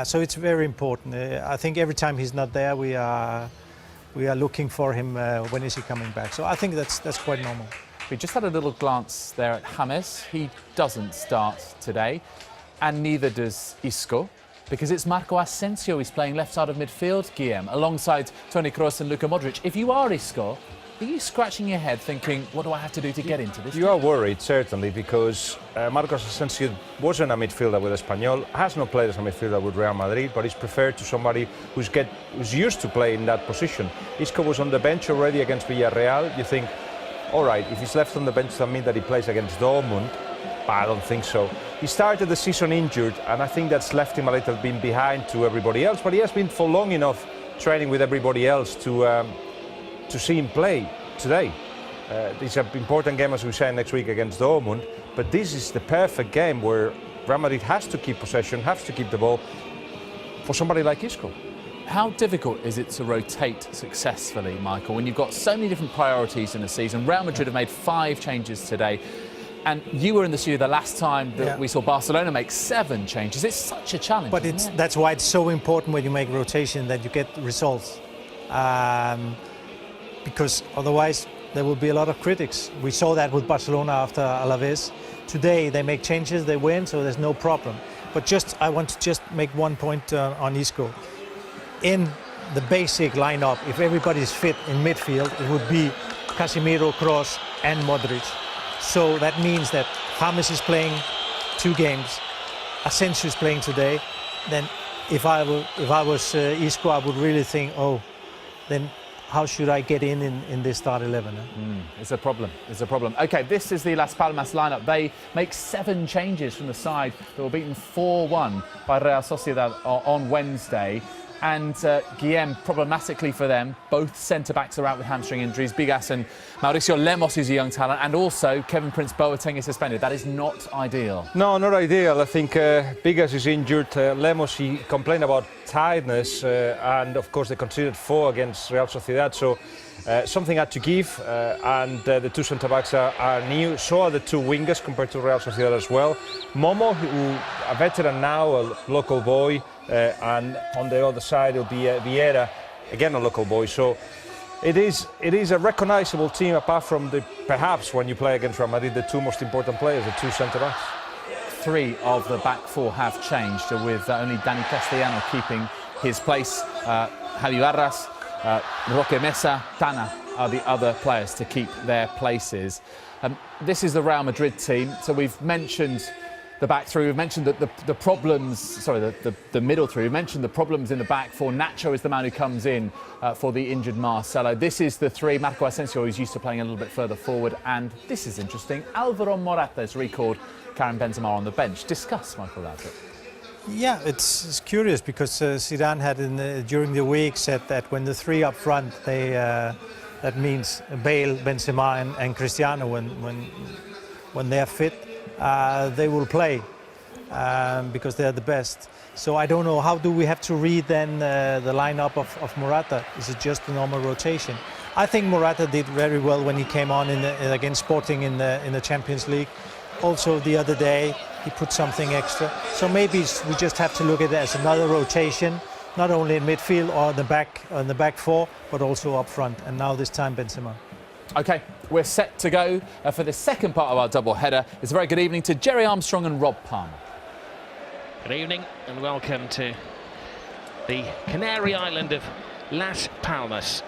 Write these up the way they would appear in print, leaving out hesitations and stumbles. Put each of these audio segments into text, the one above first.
So it's very important. I think every time he's not there, we are looking for him. When is he coming back? So I think that's quite normal. We just had a little glance there at James. He doesn't start today, and neither does Isco, because it's Marco Asensio who's playing left side of midfield, Guillem, alongside Toni Kroos and Luka Modric. If you are Isco, are you scratching your head thinking, what do I have to do to get into this? You are worried, certainly, because Marcos Asensio wasn't a midfielder with Espanyol, has not played as a midfielder with Real Madrid, but is preferred to somebody who's used to play in that position. Isco was on the bench already against Villarreal. You think, all right, if he's left on the bench, does that mean that he plays against Dortmund? I don't think so. He started the season injured, and I think that's left him a little bit behind to everybody else, but he has been for long enough training with everybody else to see him play today. It's an important game, as we say, next week against Dortmund, but this is the perfect game where Real Madrid has to keep possession, has to keep the ball for somebody like Isco. How difficult is it to rotate successfully, Michael, when you've got so many different priorities in a season? Real Madrid have made 5 changes today, and you were in the studio the last time that we saw Barcelona make 7 changes. It's such a challenge. But that's why it's so important when you make rotation that you get results. Because otherwise there will be a lot of critics. We saw that with Barcelona after Alaves. Today they make changes, they win, so there's no problem. But I want to just make one point on Isco. In the basic lineup, if everybody's fit in midfield, it would be Casemiro, Kroos and Modric. So that means that James is playing 2 games, Asensio is playing today. Then if I was Isco, I would really think, then how should I get in this start 11? It's a problem. It's a problem. OK, this is the Las Palmas lineup. They make 7 changes from the side that were beaten 4-1 by Real Sociedad on Wednesday. And Guillem, problematically for them, both centre-backs are out with hamstring injuries. Bigas and Mauricio Lemos is a young talent, and also Kevin Prince Boateng is suspended. That is not ideal. No, not ideal. I think Bigas is injured. Lemos, he complained about tiredness, and of course they conceded 4 against Real Sociedad, so something had to give, and the 2 centre-backs are new. So are the 2 wingers compared to Real Sociedad as well. Momo, who a veteran now, a local boy, and on the other side it'll be Vieira, again a local boy. So it is a recognisable team, apart from perhaps when you play against Real Madrid, the 2 most important players, the 2 centre-backs. 3 of the back 4 have changed, with only Dani Castellano keeping his place. Javi Barras, Roque Mesa, Tana are the other players to keep their places. This is the Real Madrid team, so we've mentioned the back 3, we've mentioned that the problems, sorry, the middle 3, we've mentioned the problems in the back 4. Nacho is the man who comes in for the injured Marcelo. This is the 3, Marco Asensio, who's used to playing a little bit further forward, and this is interesting, Alvaro Morata has recalled Karim Benzema on the bench. Discuss, Michael, about it. Yeah, it's curious because Zidane had during the week said that when the 3 up front, that means Bale, Benzema and Cristiano, when they are fit, they will play because they are the best. So I don't know, how do we have to read then the lineup of Morata? Is it just a normal rotation? I think Morata did very well when he came on against Sporting in the Champions League. Also the other day he put something extra. So maybe we just have to look at it as another rotation, not only in midfield or on the back 4, but also up front. And now this time Benzema. OK, we're set to go for the second part of our double header. It's a very good evening to Jerry Armstrong and Rob Palmer. Good evening and welcome to the Canary Island of Las Palmas.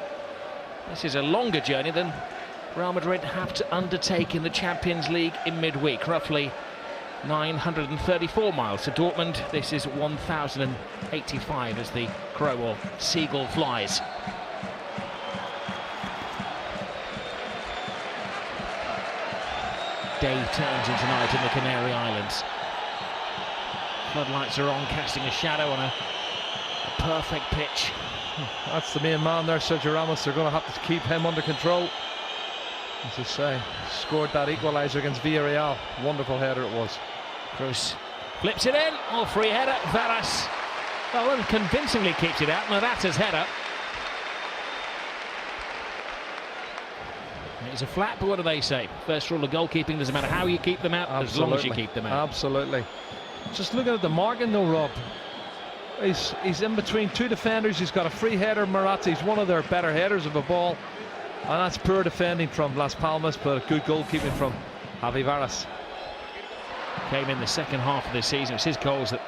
This is a longer journey than Real Madrid have to undertake in the Champions League in midweek. Roughly 934 miles to Dortmund. This is 1,085 as the crow or seagull flies. Day turns into night in the Canary Islands. Floodlights are on, casting a shadow on a perfect pitch. That's the main man there, Sergio Ramos. They're going to have to keep him under control. As I say, scored that equaliser against Villarreal. Wonderful header it was. Kroos flips it in. Oh, free header. Varas, well, and convincingly keeps it out. Morata's header. It's a flat, but what do they say? First rule of goalkeeping, doesn't matter how you keep them out, as long as you keep them out. Absolutely. Just looking at the marking though, Rob. He's in between two defenders. He's got a free header. Morata, he's one of their better headers of a ball, and that's poor defending from Las Palmas, but good goalkeeping from Javi Varas. Came in the second half of the season. It's his goals that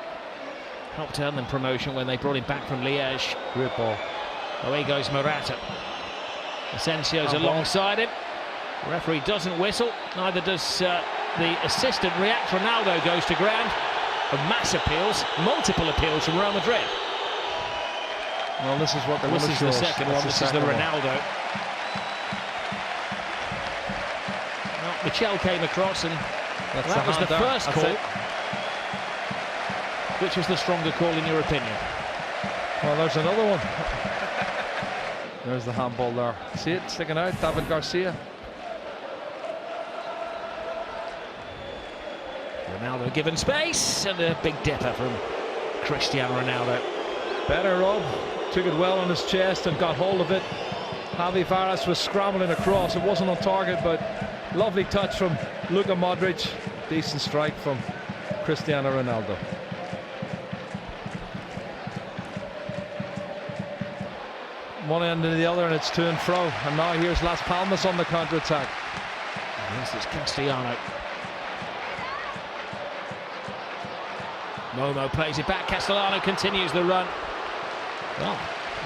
helped earn them promotion when they brought him back from Liège. Great ball. Away goes Morata. Asensio's alongside him. The referee doesn't whistle, neither does the assistant react. Ronaldo goes to ground. Mass appeals, multiple appeals from Real Madrid. Well, this is what this is the second one. This is the Ronaldo. Well, Michel came across, and that was the first call. Which was the stronger call in your opinion? Well, there's another one. There's the handball there. See it sticking out, David Garcia. Ronaldo given space, and a big dipper from Cristiano Ronaldo. Better, Rob. Took it well on his chest and got hold of it. Javi Varas was scrambling across. It wasn't on target, but lovely touch from Luka Modric. Decent strike from Cristiano Ronaldo. One end to the other, and it's to and fro. And now here's Las Palmas on the counter-attack. Yes, it's Castellano. Momo plays it back. Castellano continues the run. Well,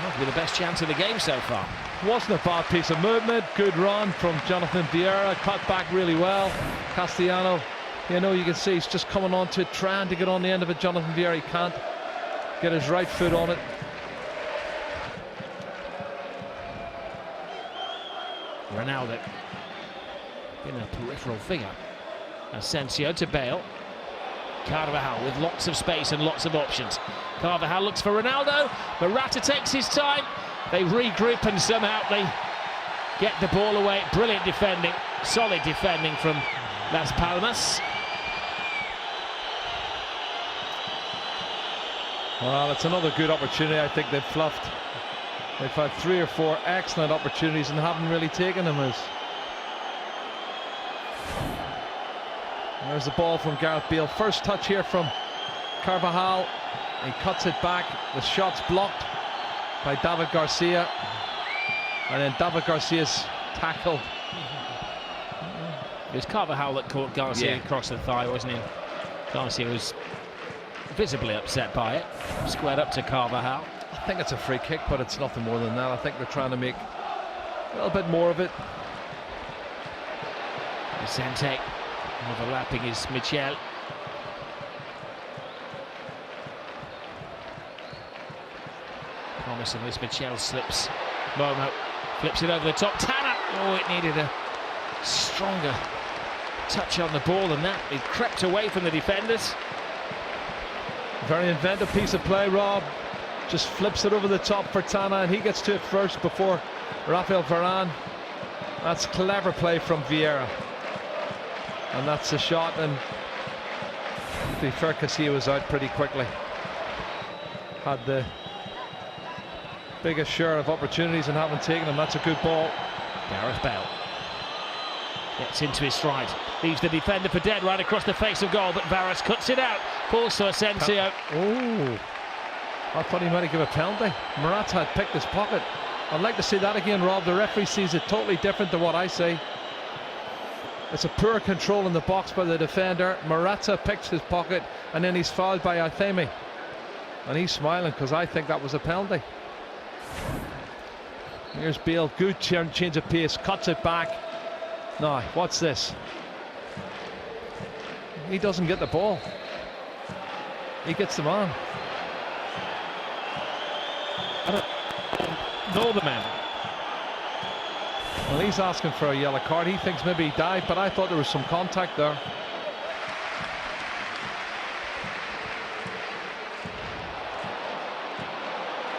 might be the best chance of the game so far. Wasn't a bad piece of movement. Good run from Jonathan Vieira. Cut back really well. Castellano, you know, you can see he's just coming on to it, trying to get on the end of it. Jonathan Vieira, he can't get his right foot on it. Ronaldo in a peripheral figure. Asensio to Bale. Carvajal with lots of space and lots of options. Carvajal looks for Ronaldo. Morata takes his time. They regroup and somehow they get the ball away. Brilliant defending, solid defending from Las Palmas. Well, it's another good opportunity. I think they've fluffed. They've had 3 or 4 excellent opportunities and haven't really taken them. There's the ball from Gareth Bale. First touch here from Carvajal. He cuts it back. The shot's blocked by David Garcia. And then David Garcia's tackled. It was Carvajal that caught Garcia across the thigh, wasn't he? Garcia was visibly upset by it. Squared up to Carvajal. I think it's a free kick, but it's nothing more than that. I think they're trying to make a little bit more of it. Vicente overlapping is Michel. Promising this. Michel slips. Momo flips it over the top. Tanner! Oh, it needed a stronger touch on the ball than that. It crept away from the defenders. Very inventive piece of play, Rob. Just flips it over the top for Tana, and he gets to it first before Rafael Varane. That's clever play from Vieira. And that's a shot, and to be fair, Casilla was out pretty quickly. Had the biggest share of opportunities and haven't taken them. That's a good ball. Gareth Bale gets into his stride. Leaves the defender for dead right across the face of goal, but Varas cuts it out. Falls to Asensio. Oh, I thought he might have given a penalty. Morata had picked his pocket. I'd like to see that again, Rob. The referee sees it totally different to what I say. It's a poor control in the box by the defender. Morata picks his pocket, and then he's fouled by Athemi. And he's smiling because I think that was a penalty. Here's Bale, good change of pace, cuts it back. Now, what's this? He doesn't get the ball. He gets the man. I don't know the man. Well, he's asking for a yellow card. He thinks maybe he dived, but I thought there was some contact there.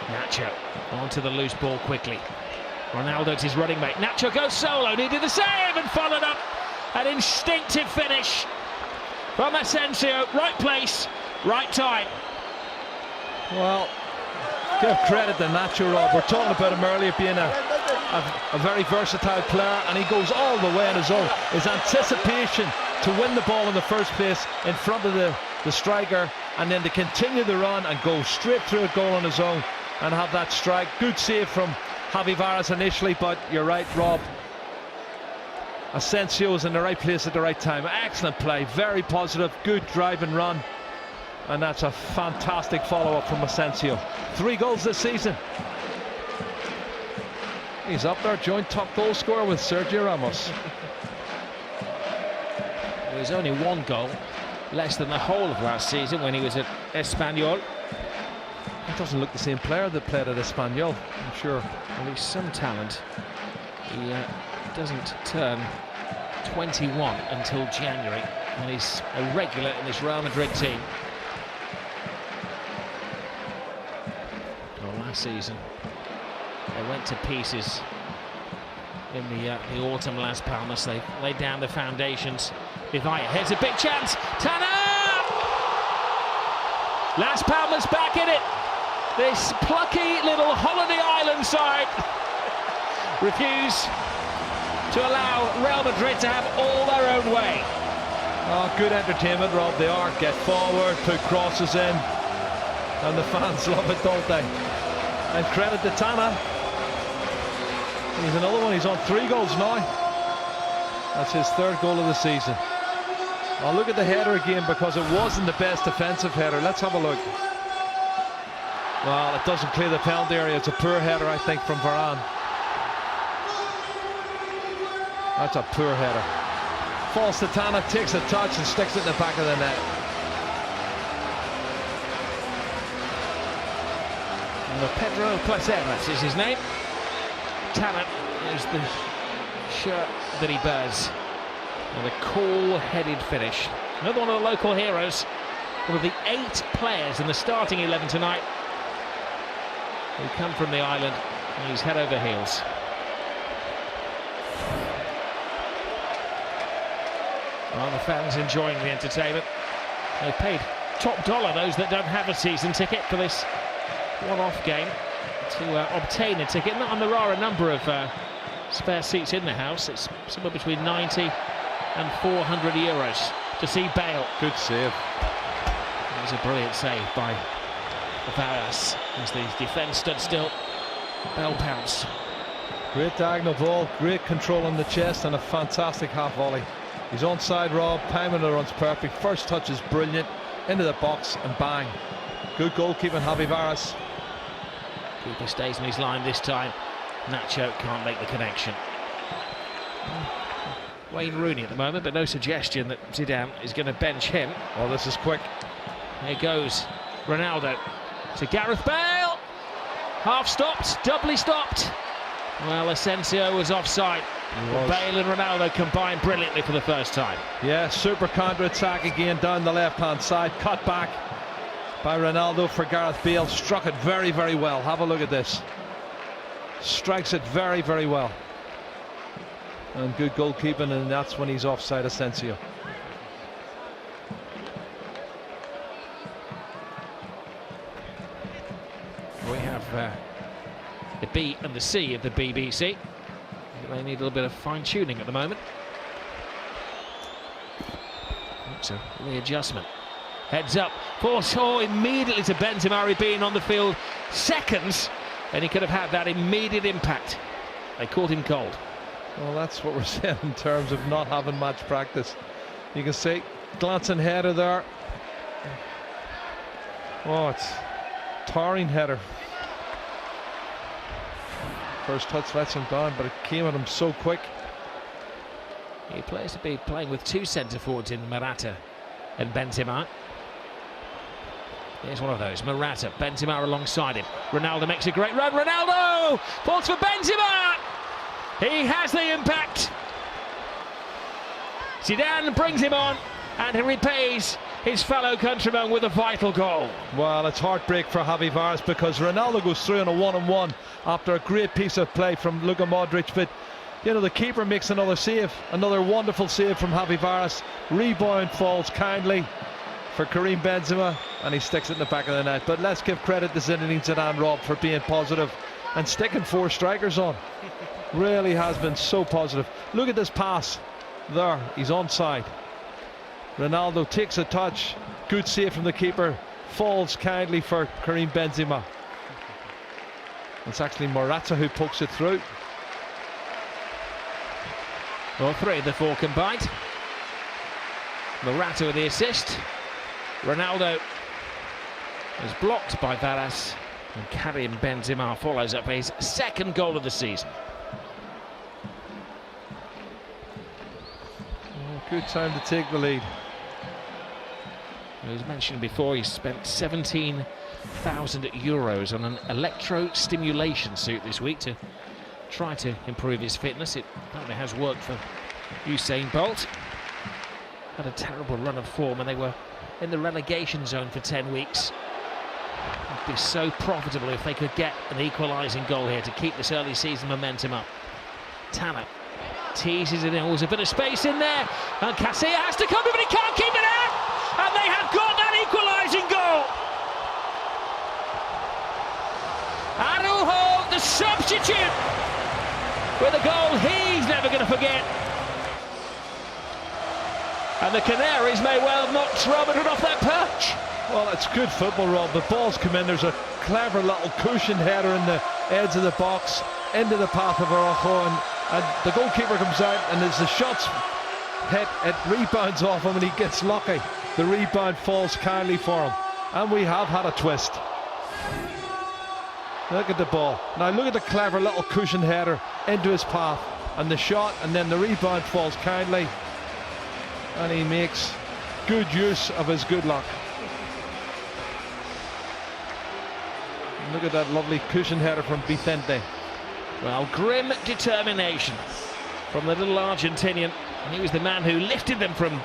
Nacho onto the loose ball quickly. Ronaldo's his running mate. Nacho goes solo, needed the save and followed up. An instinctive finish from Asensio. Right place, right time. Well, give credit to Nacho, Rob. We're talking about him earlier being a very versatile player, and he goes all the way on his own. His anticipation to win the ball in the first place in front of the striker and then to continue the run and go straight through a goal on his own and have that strike. Good save from Javi Varas initially, but you're right, Rob. Asensio is in the right place at the right time. Excellent play, very positive, good drive and run. And that's a fantastic follow-up from Asensio. 3 goals this season. He's up there, joint top goal scorer with Sergio Ramos. There's only 1 goal, less than the whole of last season when he was at Espanyol. He doesn't look the same player that played at Espanyol, I'm sure. Well, he's some talent. He doesn't turn 21 until January, and he's a regular in this Real Madrid team. Well, last season they went to pieces in the autumn. Las Palmas, they laid down the foundations. Vivaya, here's a big chance. Tana! Las Palmas back in it. This plucky little holiday island side refuse to allow Real Madrid to have all their own way. Oh, good entertainment, Rob. They are. Get forward, put crosses in, and the fans love it, don't they? And credit to Tana. He's another one. He's on 3 goals now. That's his 3rd goal of the season. I'll look at the header again because it wasn't the best defensive header. Let's have a look. Well, it doesn't clear the penalty area. It's a poor header, I think, from Varane. That's a poor header. Falls to Tana, takes a touch and sticks it in the back of the net. Pedro Placeras is his name. Tana is the shirt that he bears. And a cool-headed finish. Another one of the local heroes. One of the 8 players in the starting 11 tonight who come from the island, and he's head over heels. Well, the fans enjoying the entertainment. They paid top dollar, those that don't have a season ticket, for this one-off game to obtain a ticket. And there are a number of spare seats in the house. It's somewhere between 90 and 400 euros to see Bale. Good save. It was a brilliant save by Varas as the defence stood still. Bale pounced. Great diagonal ball, great control on the chest, and a fantastic half volley. He's onside, Rob. Timing the run's perfect. First touch is brilliant. Into the box and bang. Good goalkeeping, Javi Varas. Keeper stays in his line this time. Nacho can't make the connection. Wayne Rooney at the moment, but no suggestion that Zidane is going to bench him. Oh, this is quick. Here goes Ronaldo to Gareth Bale. Half stopped, doubly stopped. Well, Asensio was offside. Bale and Ronaldo combined brilliantly for the first time. Yeah, super counter-attack again down the left-hand side. Cut back by Ronaldo for Gareth Bale. Struck it very, very well. Have a look at this. Strikes it very, very well. And good goalkeeping, and that's when he's offside, Asensio. We have the B and the C of the BBC. They need a little bit of fine-tuning at the moment. It's a readjustment. Heads up, force immediately to Benzema, being on the field seconds, and he could have had that immediate impact. They called him cold. Well, that's what we're saying in terms of not having match practice. You can see glancing header there. Oh, it's towering header. First touch lets him down, but it came at him so quick. He appears to be playing with 2 centre forwards in Morata and Benzema. Here's one of those. Morata, Benzema alongside him. Ronaldo makes a great run. Ronaldo falls for Benzema. He has the impact. Zidane brings him on, and he repays his fellow countryman with a vital goal. Well, it's heartbreak for Javi Varas because Ronaldo goes through on a 1-on-1 after a great piece of play from Luka Modric, but you know, the keeper makes another save, another wonderful save from Javi Varas. Rebound falls kindly for Karim Benzema, and he sticks it in the back of the net. But let's give credit to Zinedine Zidane, Rob, for being positive and sticking 4 strikers on. Really has been so positive. Look at this pass there. He's onside. Ronaldo takes a touch. Good save from the keeper. falls kindly for Karim Benzema. It's actually Morata who pokes it through. Well, 3 of the 4 combined. Morata with the assist. Ronaldo is blocked by Varas, and Karim Benzema follows up his 2nd goal of the season. Good time to take the lead. As mentioned before, he spent 17,000 euros on an electro-stimulation suit this week to try to improve his fitness. It apparently has worked for Usain Bolt. Had a terrible run of form, and they were in the relegation zone for 10 weeks. It'd be so profitable if they could get an equalising goal here to keep this early season momentum up. Tanner teases it in. There's a bit of space in there, and Casilla has to come in, but he can't keep it out, and they have got that equalising goal. Araujo, the substitute, with a goal he's never going to forget. And the Canaries may well have knocked Real Madrid off their perch. Well, it's good football, Rob. The ball's come in. There's a clever little cushion header in the edge of the box into the path of Araujo, and the goalkeeper comes out, and as the shots hit, it rebounds off him, and he gets lucky. The rebound falls kindly for him, and we have had a twist. Look at the ball. Now look at the clever little cushion header into his path, and the shot, and then the rebound falls kindly, and he makes good use of his good luck. Look at that lovely cushion header from Vicente. Well, grim determination from the little Argentinian, and he was the man who lifted them from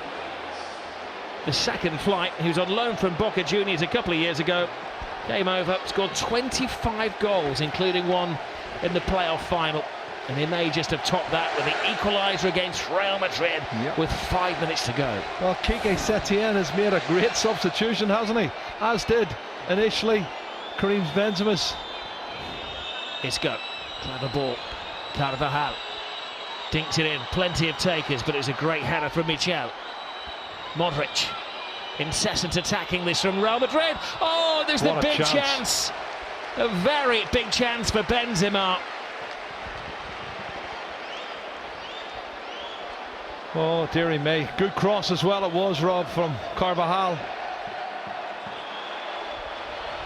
the 2nd flight. He was on loan from Boca Juniors a couple of years ago, came over, scored 25 goals, including one in the playoff final, and he may just have topped that with the equaliser against Real Madrid with 5 minutes to go. Well, Quique Setien has made a great substitution, hasn't he? As did initially Karim Benzema. Isco, clever ball, Carvajal dinks it in, plenty of takers, but it's a great header from Michel. Modric, incessant attacking this from Real Madrid. Oh, there's the big chance. A very big chance for Benzema. Oh, dearie me. Good cross as well it was, Rob, from Carvajal.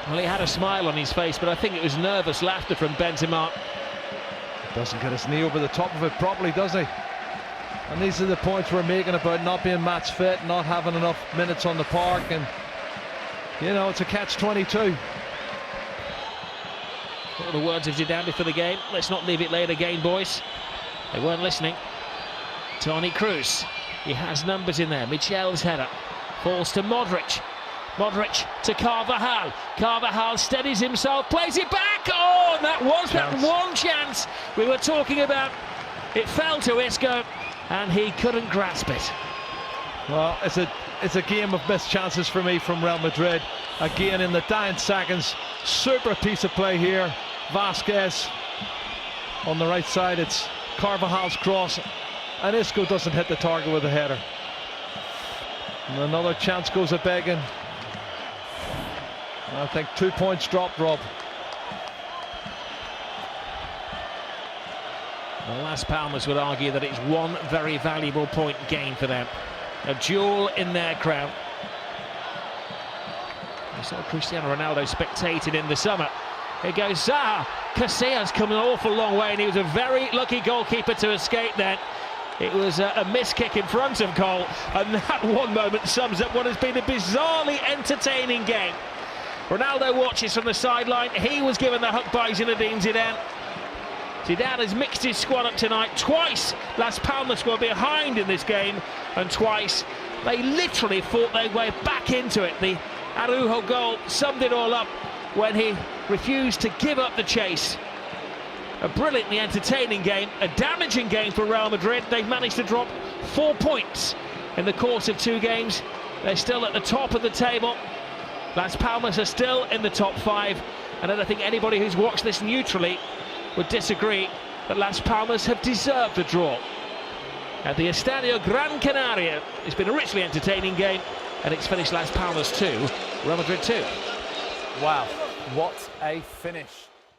Well, he had a smile on his face, but I think it was nervous laughter from Benzema. Doesn't get his knee over the top of it properly, does he? And these are the points we're making about not being match fit, not having enough minutes on the park, and you know, it's a catch-22. What were the words of Zidane before the game? Let's not leave it late again, boys. They weren't listening. Toni Kroos, he has numbers in there. Michel's header falls to Modric. Modric to Carvajal. Carvajal steadies himself, plays it back. Oh, and that was that one chance we were talking about. It fell to Isco, and he couldn't grasp it. Well, it's a game of missed chances for me from Real Madrid. Again, in the dying seconds, super piece of play here. Vasquez on the right side. It's Carvajal's cross, and Isco doesn't hit the target with a header. And another chance goes a begging. I think 2 points dropped, Rob. Well, Las Palmas would argue that it's one very valuable point gain for them. A jewel in their crown. We saw Cristiano Ronaldo spectated in the summer. Here goes Zaha. Casillas come an awful long way, and he was a very lucky goalkeeper to escape then. It was a miss kick in front of goal, and that one moment sums up what has been a bizarrely entertaining game. Ronaldo watches from the sideline. He was given the hook by Zinedine Zidane. Zidane has mixed his squad up tonight. Twice Las Palmas were behind in this game, and twice they literally fought their way back into it. The Araujo goal summed it all up when he refused to give up the chase. A brilliantly entertaining game, a damaging game for Real Madrid. They've managed to drop 4 points in the course of 2 games. They're still at the top of the table. Las Palmas are still in the top 5, and I don't think anybody who's watched this neutrally would disagree that Las Palmas have deserved a draw. At the Estadio Gran Canaria, it's been a richly entertaining game, and it's finished Las Palmas 2, Real Madrid 2. Wow, what a finish.